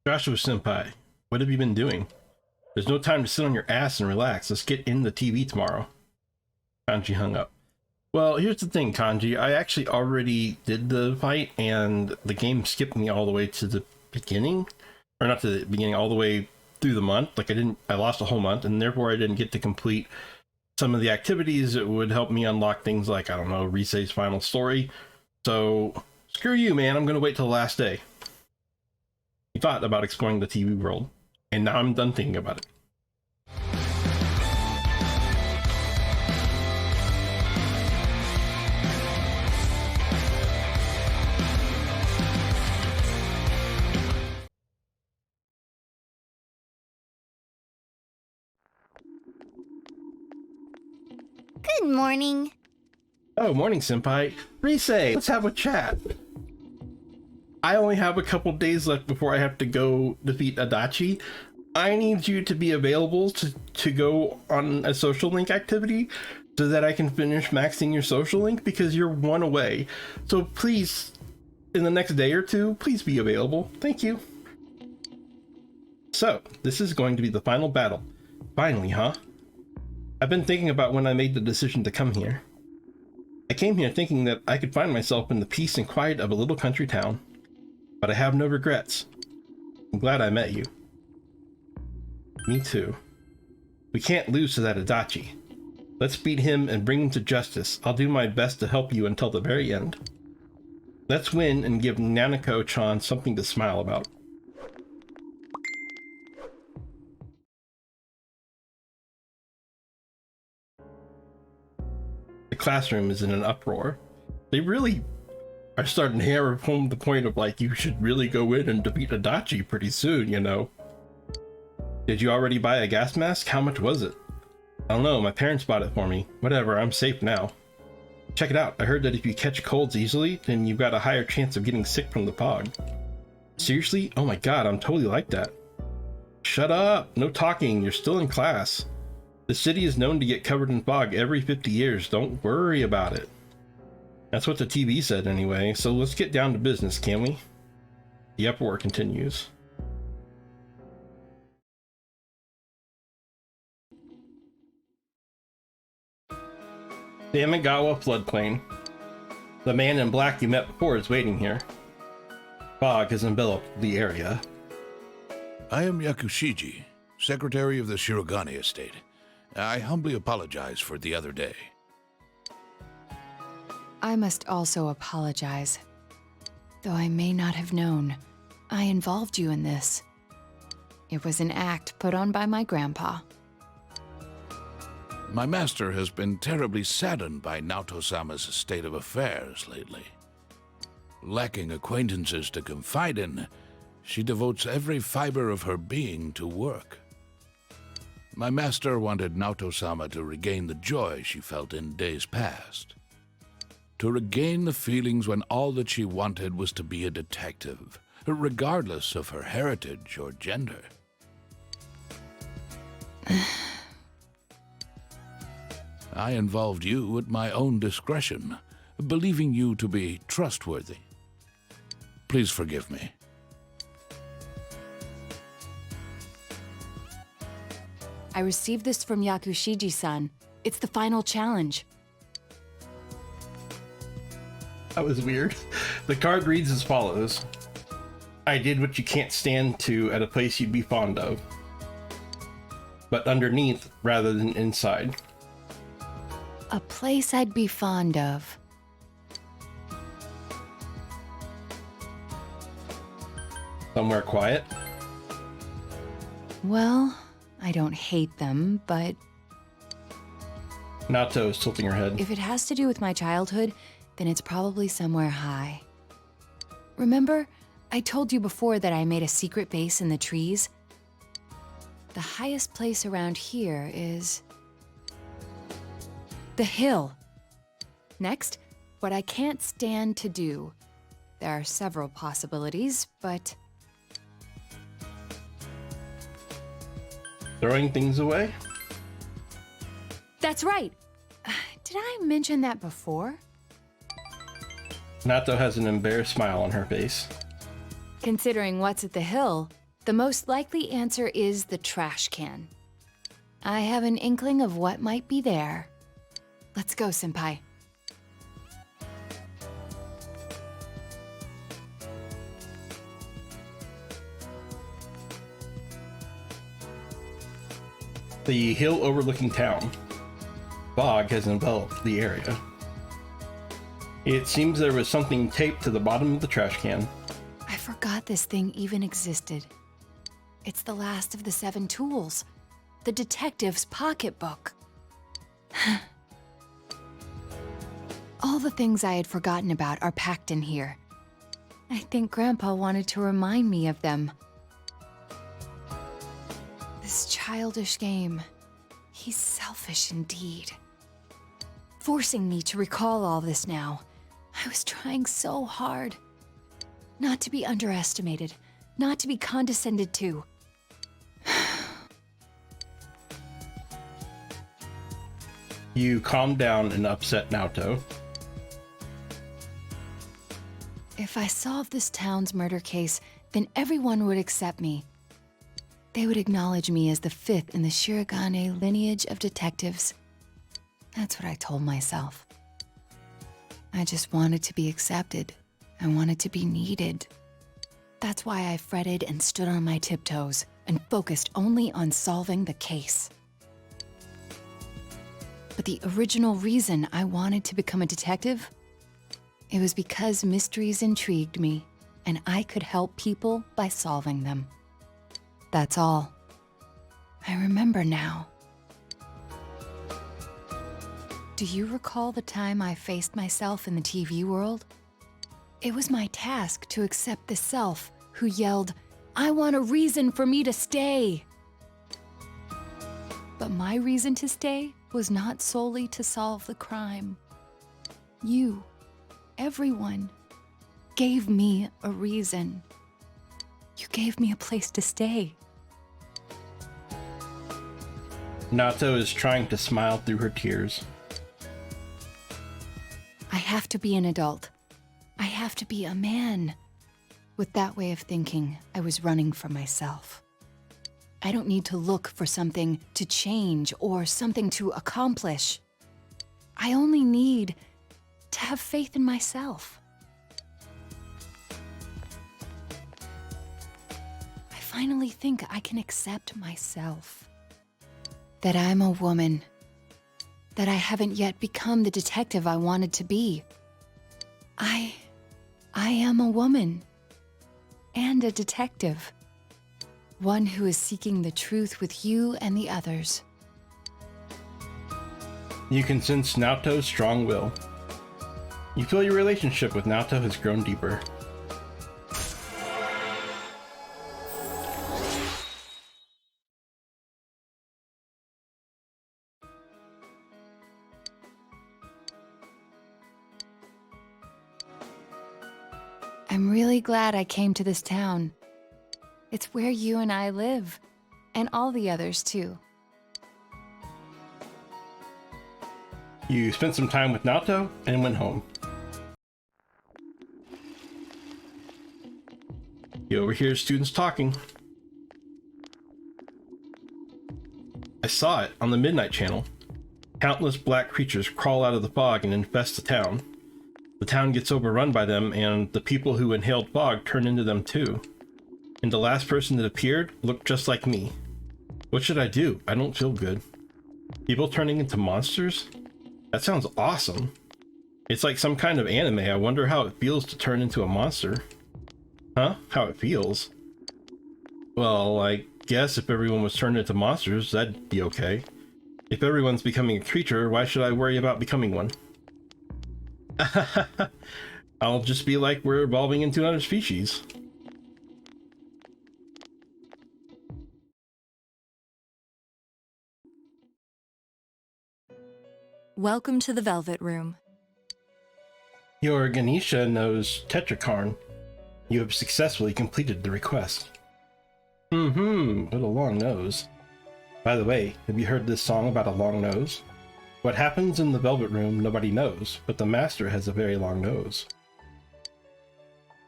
Joshua Senpai, what have you been doing? There's no time to sit on your ass and relax. Let's get in the TV tomorrow. Kanji hung up. Well, here's the thing, Kanji. I actually already did the fight, and the game skipped me all the way to the beginning. Or not to the beginning, all the way through the month. Like, I lost a whole month, and therefore I didn't get to complete some of the activities that would help me unlock things like, I don't know, Risei's final story. So, screw you, man. I'm going to wait till the last day. I thought about exploring the TV world, and now I'm done thinking about it. Good morning. Oh, morning, Senpai. Risei, let's have a chat. I only have a couple days left before I have to go defeat Adachi. I need you to be available to go on a social link activity so that I can finish maxing your social link, because you're one away. So please, in the next day or two, please be available. Thank you. So, this is going to be the final battle. Finally, huh? I've been thinking about when I made the decision to come here. I came here thinking that I could find myself in the peace and quiet of a little country town. But I have no regrets. I'm glad I met you. Me too. We can't lose to that Adachi. Let's beat him and bring him to justice. I'll do my best to help you until the very end. Let's win and give Nanako-chan something to smile about. The classroom is in an uproar. They really are starting to hammer home the point of, like, you should really go in and defeat Adachi pretty soon, you know. Did you already buy a gas mask? How much was it? I don't know, my parents bought it for me. Whatever, I'm safe now. Check it out, I heard that if you catch colds easily, then you've got a higher chance of getting sick from the fog. Seriously? Oh my god, I'm totally like that. Shut up! No talking, you're still in class. The city is known to get covered in fog every 50 years, don't worry about it. That's what the TV said anyway, so let's get down to business, can we? The uproar continues. The Yamagawa floodplain. The man in black you met before is waiting here. Fog has enveloped the area. I am Yakushiji, secretary of the Shirogane estate. I humbly apologize for the other day. I must also apologize. Though I may not have known, I involved you in this. It was an act put on by my grandpa. My master has been terribly saddened by Naoto-sama's state of affairs lately. Lacking acquaintances to confide in, she devotes every fiber of her being to work. My master wanted Naoto-sama to regain the joy she felt in days past. To regain the feelings when all that she wanted was to be a detective, regardless of her heritage or gender. I involved you at my own discretion, believing you to be trustworthy. Please forgive me. I received this from Yakushiji-san. It's the final challenge. That was weird. The card reads as follows. I did what you can't stand to at a place you'd be fond of. But underneath rather than inside. A place I'd be fond of. Somewhere quiet? Well, I don't hate them, but Naoto is tilting her head. if it has to do with my childhood, then it's probably somewhere high. Remember, I told you before that I made a secret base in the trees? The highest place around here is the hill. Next, what I can't stand to do. There are several possibilities, but Throwing things away? that's right. Did I mention that before? Naoto has an embarrassed smile on her face. Considering what's at the hill, The most likely answer is the trash can. I have an inkling of what might be there. Let's go, Senpai. The hill overlooking town. Fog has enveloped the area. It seems there was something taped to the bottom of the trash can. I forgot this thing even existed. It's the last of the 7 tools. The detective's pocketbook. All the things I had forgotten about are packed in here. I think Grandpa wanted to remind me of them. This childish game. He's selfish indeed. Forcing me to recall all this now. I was trying so hard. Not to be underestimated. Not to be condescended to. You calm down and upset Naoto. If I solved this town's murder case, then everyone would accept me. They would acknowledge me as the 5th in the Shirogane lineage of detectives. That's what I told myself. I just wanted to be accepted. I wanted to be needed. That's why I fretted and stood on my tiptoes and focused only on solving the case. But the original reason I wanted to become a detective, it was because mysteries intrigued me, and I could help people by solving them. That's all. I remember now. Do you recall the time I faced myself in the TV world? It was my task to accept the self who yelled, "I want a reason for me to stay." But my reason to stay was not solely to solve the crime. You, everyone, gave me a reason. You gave me a place to stay. Naoto is trying to smile through her tears. I have to be an adult. I have to be a man. With that way of thinking, I was running from myself. I don't need to look for something to change or something to accomplish. I only need to have faith in myself. I finally think I can accept myself. That I'm a woman. That I haven't yet become the detective I wanted to be. I am a woman. And a detective. One who is seeking the truth with you and the others. You can sense Naoto's strong will. You feel your relationship with Naoto has grown deeper. I'm really glad I came to this town. It's where you and I live, and all the others too. You spent some time with Naoto and went home. You overhear students talking. I saw it on the Midnight Channel. Countless black creatures crawl out of the fog and infest the town. The town gets overrun by them, and the people who inhaled fog turn into them too. And the last person that appeared looked just like me. What should I do? I don't feel good. People turning into monsters? That sounds awesome. It's like some kind of anime. I wonder how it feels to turn into a monster. Huh? How it feels? Well, I guess if everyone was turned into monsters, that'd be okay. If everyone's becoming a creature, why should I worry about becoming one? I'll just be like we're evolving into another species. Welcome to the Velvet Room. Your Ganesha knows Tetrakarn. You have successfully completed the request. What a long nose. By the way, have you heard this song about a long nose? What happens in the Velvet Room nobody knows, but the master has a very long nose.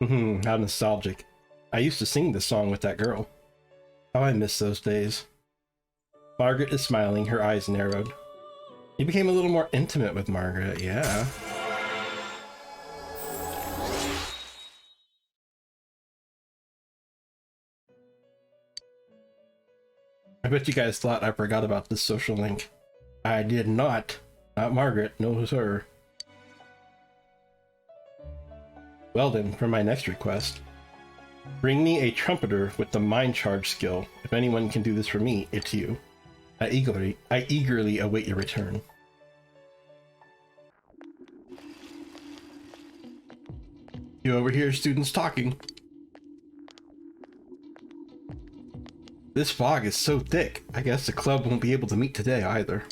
How nostalgic. I used to sing this song with that girl. Oh, I miss those days. Margaret is smiling, her eyes narrowed. You became a little more intimate with Margaret, yeah. I bet you guys thought I forgot about this social link. I did not. Not Margaret, no sir. Well then, for my next request. Bring me a trumpeter with the mind charge skill. If anyone can do this for me, it's you. I eagerly await your return. You overhear students talking. This fog is so thick, I guess the club won't be able to meet today either.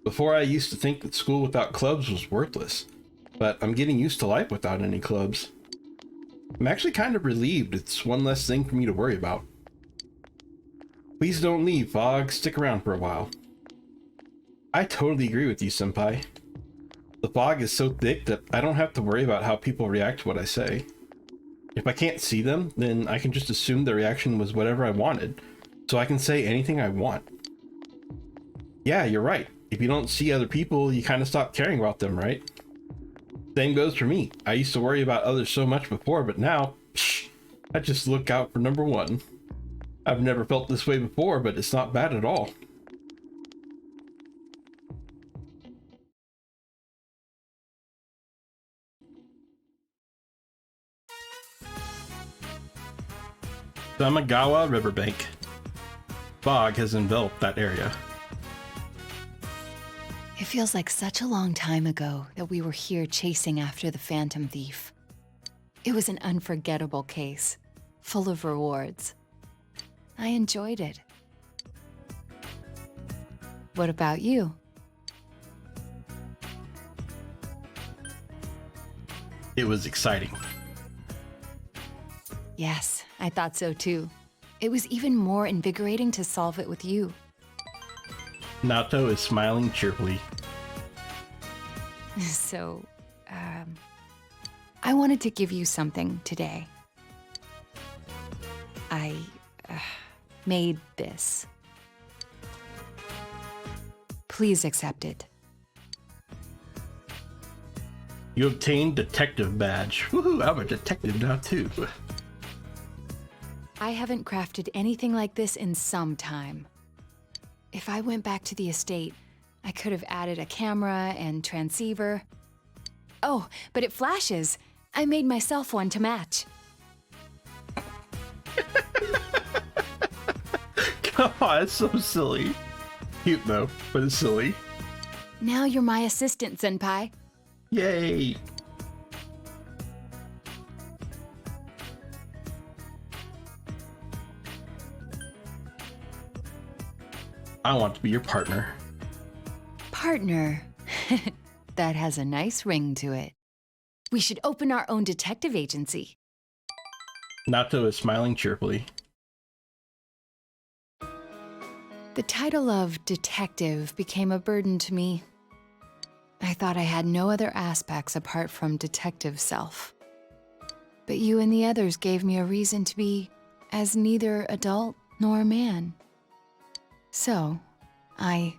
Before I used to think that school without clubs was worthless, but I'm getting used to life without any clubs. I'm actually kind of relieved it's one less thing for me to worry about. Please don't leave, Fog. Stick around for a while. I totally agree with you, Senpai. The fog is so thick that I don't have to worry about how people react to what I say. If I can't see them, then I can just assume the reaction was whatever I wanted, so I can say anything I want. Yeah, you're right. If you don't see other people, you kind of stop caring about them, right? Same goes for me. I used to worry about others so much before, but now, I just look out for number one. I've never felt this way before, but it's not bad at all. Samagawa Riverbank. Fog has enveloped that area. It feels like such a long time ago that we were here chasing after the Phantom Thief. It was an unforgettable case, full of rewards. I enjoyed it. What about you? It was exciting. Yes, I thought so too. It was even more invigorating to solve it with you. Naoto is smiling cheerfully. So, I wanted to give you something today. I made this. Please accept it. You obtained detective badge. Woohoo, I'm a detective now too. I haven't crafted anything like this in some time. If I went back to the estate, I could have added a camera and transceiver. Oh, but it flashes. I made myself one to match. Come on, it's so silly. Cute though, but it's silly. Now you're my assistant, Senpai. Yay! I want to be your partner. Partner. That has a nice ring to it. We should open our own detective agency. Naoto is smiling cheerfully. The title of detective became a burden to me. I thought I had no other aspects apart from detective self. But you and the others gave me a reason to be as neither adult nor man. So, I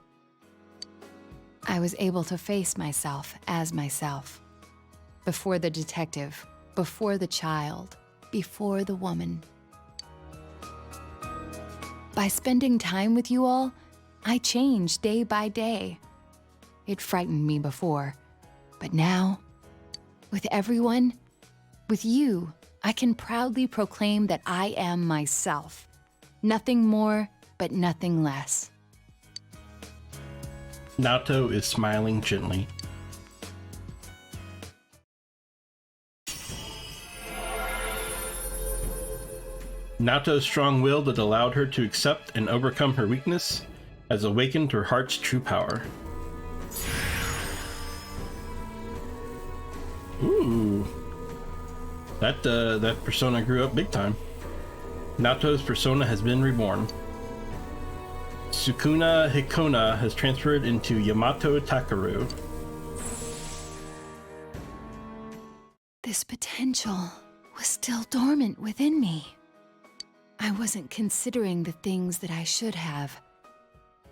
was able to face myself as myself. Before the detective, before the child, before the woman. By spending time with you all, I changed day by day. It frightened me before, but now, with everyone, with you, I can proudly proclaim that I am myself. Nothing more, but nothing less. Naoto is smiling gently. Naoto's strong will that allowed her to accept and overcome her weakness has awakened her heart's true power. Ooh. That persona grew up big time. Naoto's persona has been reborn. Sukuna Hikona has transferred into Yamato Takaru. This potential was still dormant within me. I wasn't considering the things that I should have.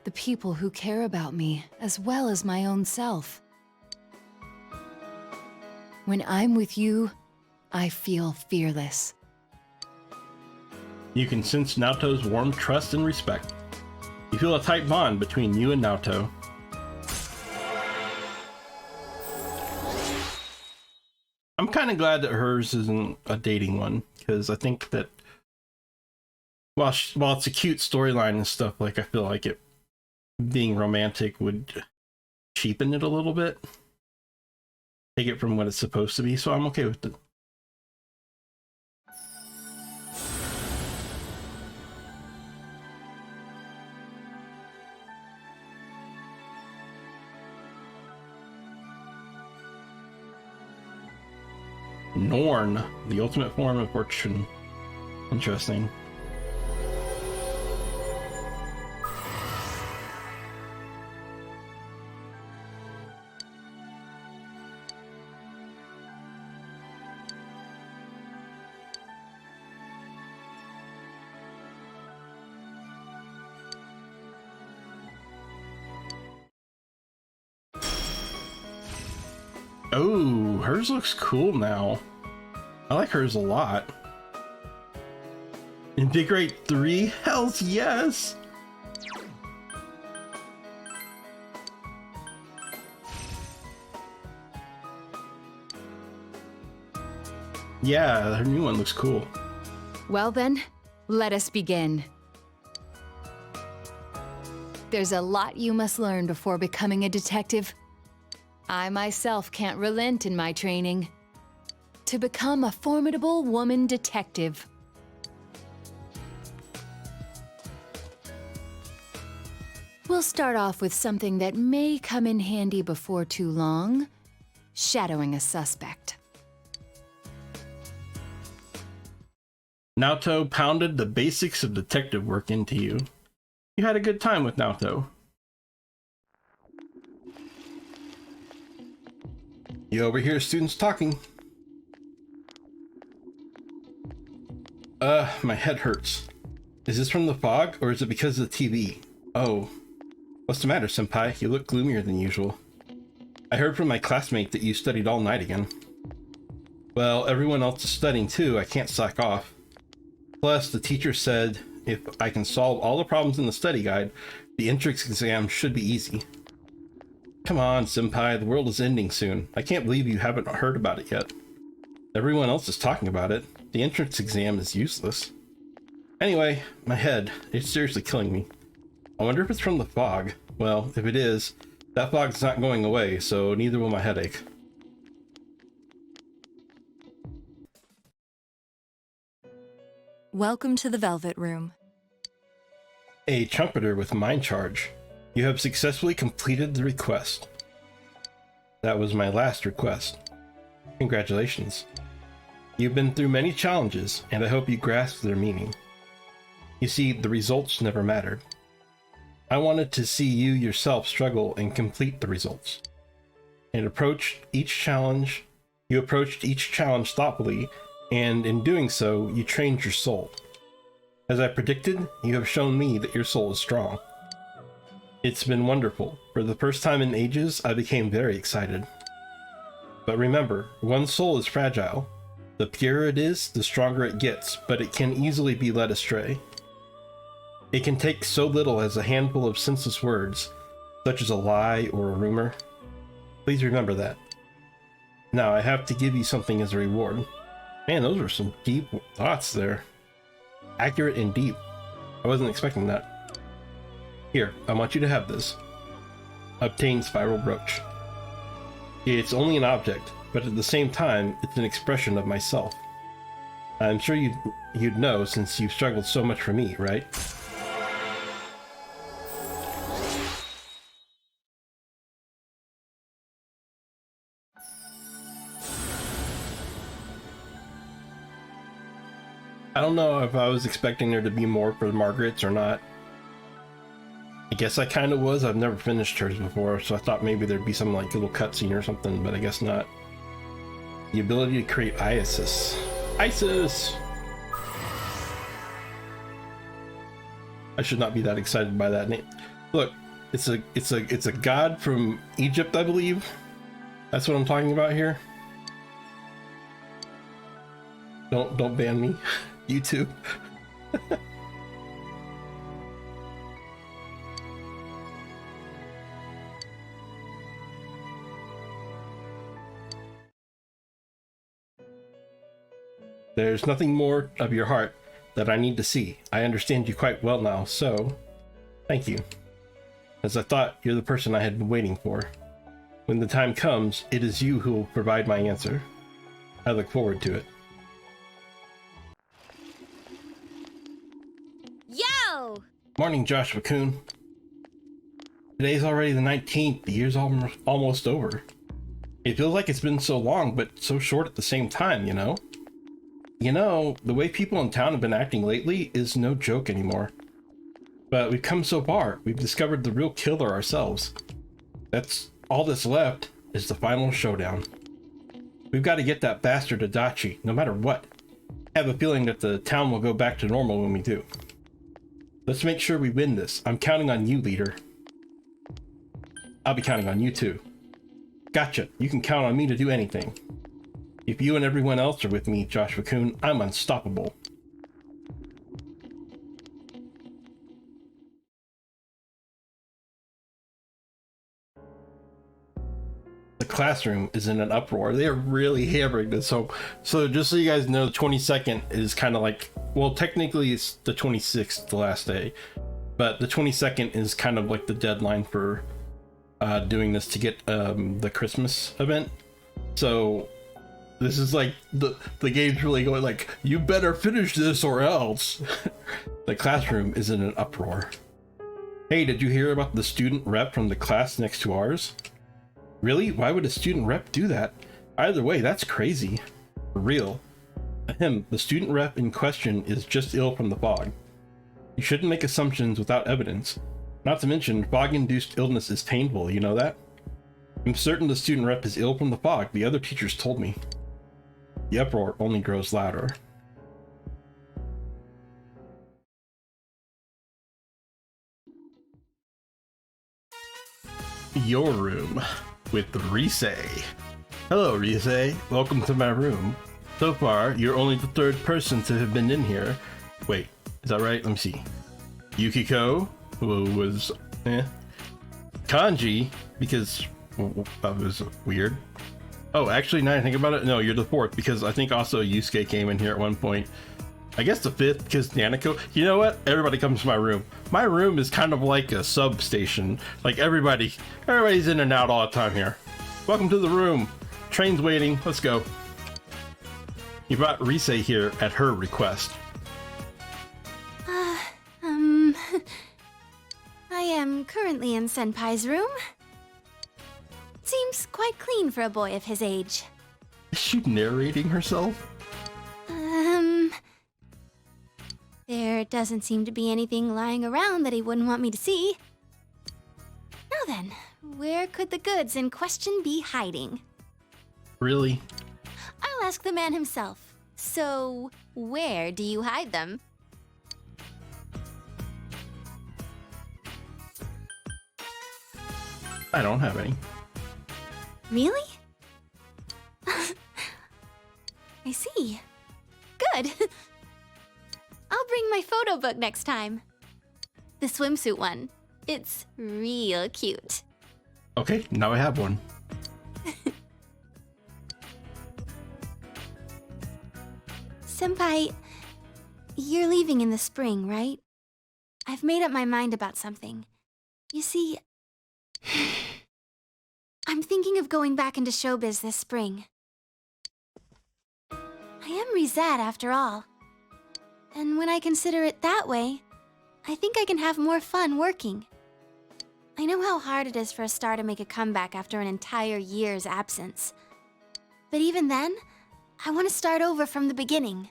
The people who care about me, as well as my own self. When I'm with you, I feel fearless. You can sense Naoto's warm trust and respect. You feel a tight bond between you and Naoto. I'm kind of glad that hers isn't a dating one, because I think that while it's a cute storyline and stuff, like I feel like it being romantic would cheapen it a little bit. Take it from what it's supposed to be, so I'm okay with it. Norn, the ultimate form of fortune. Interesting. Oh, hers looks cool now. I like hers a lot. Invigorate 3? Hells yes! Yeah, her new one looks cool. Well then, let us begin. There's a lot you must learn before becoming a detective. I myself can't relent in my training. To become a formidable woman detective. We'll start off with something that may come in handy before too long. Shadowing a suspect. Naoto pounded the basics of detective work into you. You had a good time with Naoto. You overhear students talking. My head hurts. Is this from the fog, or is it because of the TV? Oh. What's the matter, senpai? You look gloomier than usual. I heard from my classmate that you studied all night again. Well, everyone else is studying too. I can't slack off. Plus, the teacher said if I can solve all the problems in the study guide, the entrance exam should be easy. Come on, senpai. The world is ending soon. I can't believe you haven't heard about it yet. Everyone else is talking about it. The entrance exam is useless. Anyway, my head, it's seriously killing me. I wonder if it's from the fog. Well, if it is, that fog's not going away, so neither will my headache. Welcome to the Velvet Room. A trumpeter with mind charge. You have successfully completed the request. That was my last request. Congratulations. You've been through many challenges, and I hope you grasp their meaning. You see, the results never mattered. I wanted to see you yourself struggle and complete the results. You approached each challenge thoughtfully, and in doing so, you trained your soul. As I predicted, you have shown me that your soul is strong. It's been wonderful. For the first time in ages, I became very excited. But remember, one's soul is fragile. The purer it is, the stronger it gets, but it can easily be led astray. It can take so little as a handful of senseless words, such as a lie or a rumor. Please remember that. Now, I have to give you something as a reward. Man, those were some deep thoughts there. Accurate and deep. I wasn't expecting that. Here, I want you to have this. Obtain Spiral Brooch. It's only an object, but at the same time, it's an expression of myself. I'm sure you'd know since you've struggled so much for me, right? I don't know if I was expecting there to be more for Margaret's or not. I guess I kind of was. I've never finished hers before, so I thought maybe there'd be some like little cutscene or something, but I guess not. The ability to create Isis. Isis! I should not be that excited by that name. Look, it's a god from Egypt, I believe. That's what I'm talking about here. Don't ban me, YouTube. There's nothing more of your heart that I need to see. I understand you quite well now, so thank you. As I thought, you're the person I had been waiting for. When the time comes, it is you who will provide my answer. I look forward to it. Yo! Morning, Joshua-kun. Today's already the 19th. The year's almost over. It feels like it's been so long, but so short at the same time, you know? You know, the way people in town have been acting lately is no joke anymore. But we've come so far. We've discovered the real killer ourselves. That's all that's left is the final showdown. We've got to get that bastard Adachi, no matter what. I have a feeling that the town will go back to normal when we do. Let's make sure we win this. I'm counting on you, leader. I'll be counting on you too. Gotcha. You can count on me to do anything. If you and everyone else are with me, Joshua-kun, I'm unstoppable. The classroom is in an uproar. They are really hammering this. So just so you guys know, the 22nd is kind of like, well, technically it's the 26th, the last day, but the 22nd is kind of like the deadline for doing this to get the Christmas event. So this is like the game's really going like, you better finish this or else. The classroom is in an uproar. Hey, did you hear about the student rep from the class next to ours? Really? Why would a student rep do that? Either way, that's crazy. For real. The student rep in question is just ill from the fog. You shouldn't make assumptions without evidence. Not to mention, fog-induced illness is painful, you know that? I'm certain the student rep is ill from the fog. The other teachers told me. The uproar only grows louder. Your room with Rise. Hello, Rise. Welcome to my room. So far, you're only the third person to have been in here. Wait, is that right? Let me see. Yukiko, who was Kanji, because that was weird. Oh, actually, now I think about it, no, you're the fourth, because I think also Yusuke came in here at one point. I guess the fifth, because Nanako. You know what? Everybody comes to my room. My room is kind of like a substation. Like everybody's in and out all the time here. Welcome to the room. Train's waiting. Let's go. You brought Rise here at her request. I am currently in Senpai's room. Seems quite clean for a boy of his age. Is she narrating herself? There doesn't seem to be anything lying around that he wouldn't want me to see. Now then, where could the goods in question be hiding? Really? I'll ask the man himself. So, where do you hide them? I don't have any. Really? I see. Good. I'll bring my photo book next time. The swimsuit one. It's real cute. Okay, now I have one. Senpai, you're leaving in the spring, right? I've made up my mind about something. You see, I'm thinking of going back into showbiz this spring. I am Rizad after all. And when I consider it that way, I think I can have more fun working. I know how hard it is for a star to make a comeback after an entire year's absence. But even then, I want to start over from the beginning.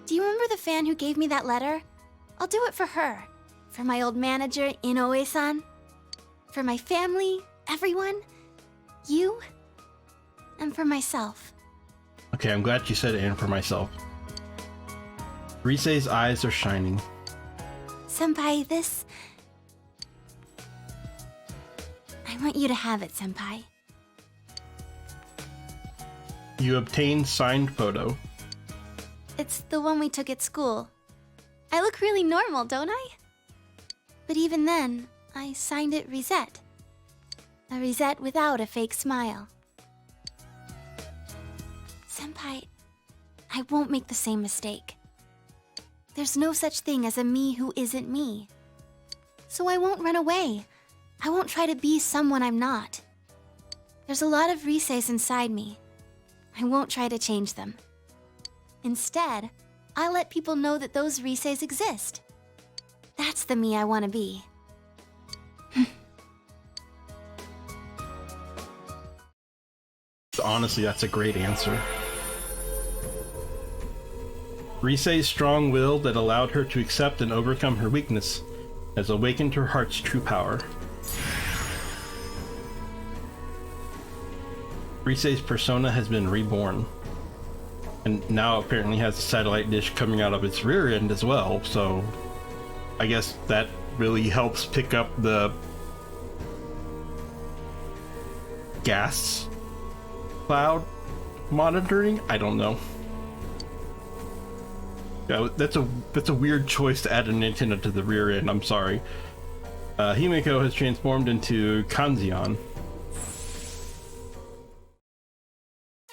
Do you remember the fan who gave me that letter? I'll do it for her. For my old manager, Inoue-san. For my family, everyone. You. And for myself. Okay, I'm glad you said it, and for myself. Rise's eyes are shining. Senpai, this... I want you to have it, Senpai. You obtained signed photo. It's the one we took at school. I look really normal, don't I? But even then, I signed it Reset. A Reset without a fake smile. Senpai, I won't make the same mistake. There's no such thing as a me who isn't me. So I won't run away. I won't try to be someone I'm not. There's a lot of Riseis inside me. I won't try to change them. Instead, I'll let people know that those Riseis exist. That's the me I want to be. Honestly, that's a great answer. Risei's strong will that allowed her to accept and overcome her weakness has awakened her heart's true power. Risei's persona has been reborn, and now apparently has a satellite dish coming out of its rear end as well, so I guess that really helps pick up the gas cloud monitoring? I don't know. Yeah, that's a weird choice to add an antenna to the rear end, I'm sorry. Himeko has transformed into Kanzeon.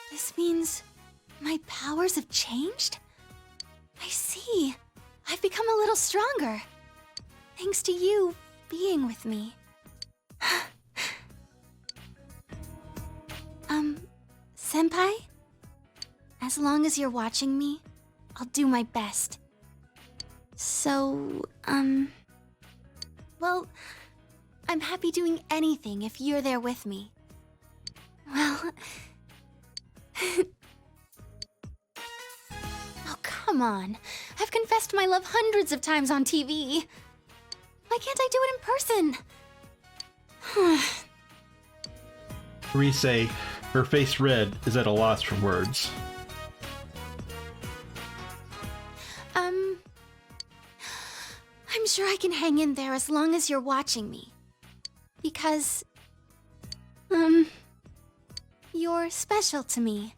This means my powers have changed? I see. I've become a little stronger. Thanks to you being with me. Senpai? As long as you're watching me, I'll do my best. So, well, I'm happy doing anything if you're there with me. Well... Oh, come on. I've confessed my love hundreds of times on TV. Why can't I do it in person? Risei, her face red, is at a loss for words. I'm sure I can hang in there as long as you're watching me. Because, you're special to me.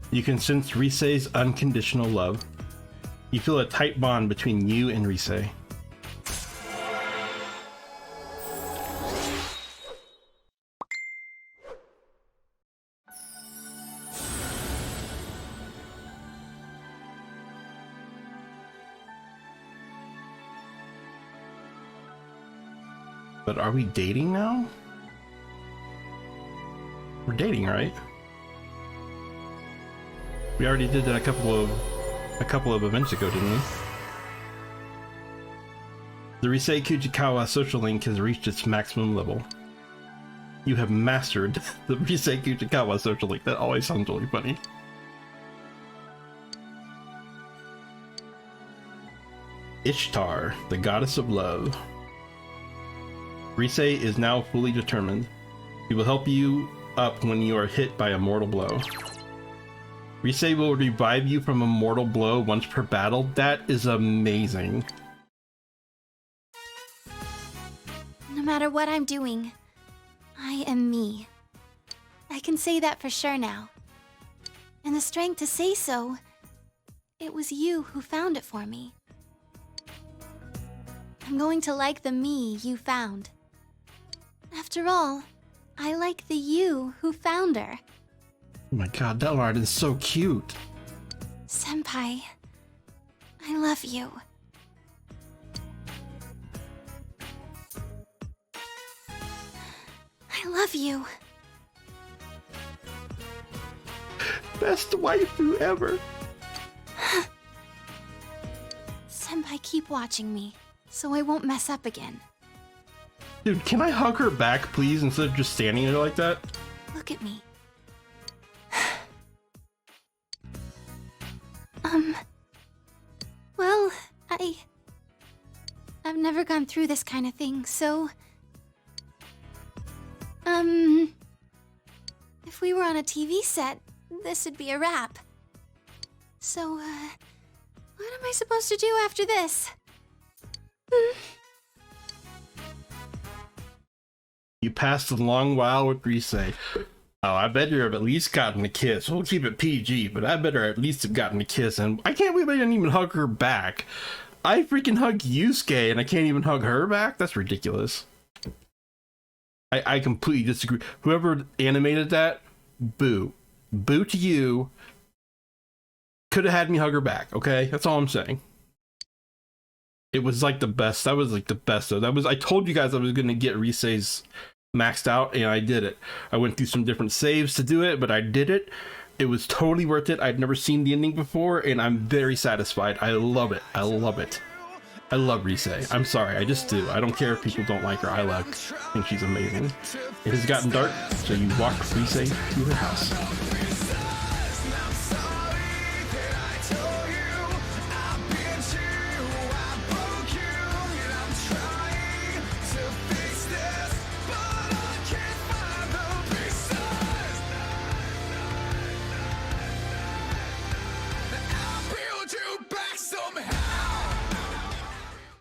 You can sense Risei's unconditional love. You feel a tight bond between you and Risei. But are we dating now? We're dating, right? We already did that a couple of events ago, didn't we? The Risei Kujikawa social link has reached its maximum level. You have mastered the Risei Kujikawa social link. That always sounds really funny. Ishtar, the goddess of love. Risei is now fully determined. She will help you up when you are hit by a mortal blow. Risei will revive you from a mortal blow once per battle. That is amazing. No matter what I'm doing, I am me. I can say that for sure now. And the strength to say so, it was you who found it for me. I'm going to like the me you found. After all, I like the you who found her. Oh my god, that art is so cute. Senpai, I love you. I love you. Best waifu ever. Senpai, keep watching me, so I won't mess up again. Dude, can I hug her back, please, instead of just standing there like that? Look at me. Well, I've never gone through this kind of thing, so... If we were on a TV set, this would be a wrap. So, What am I supposed to do after this? You passed a long while with Rise. Oh, I better have at least gotten a kiss. We'll keep it PG, but I better at least have gotten a kiss. And I can't believe I didn't even hug her back. I freaking hugged Yusuke and I can't even hug her back? That's ridiculous. I completely disagree. Whoever animated that, boo. Boo to you. Could have had me hug her back, okay? That's all I'm saying. It was like the best. That was like the best though. I told you guys I was gonna get Rise's maxed out, and I did it. I went through some different saves to do it, but I did it. It was totally worth it. I'd never seen the ending before, and I'm very satisfied. I love it. I love it. I love Rise. I'm sorry, I just do. I don't care if people don't like her. I think she's amazing. It has gotten dark, so you walk Rise to her house.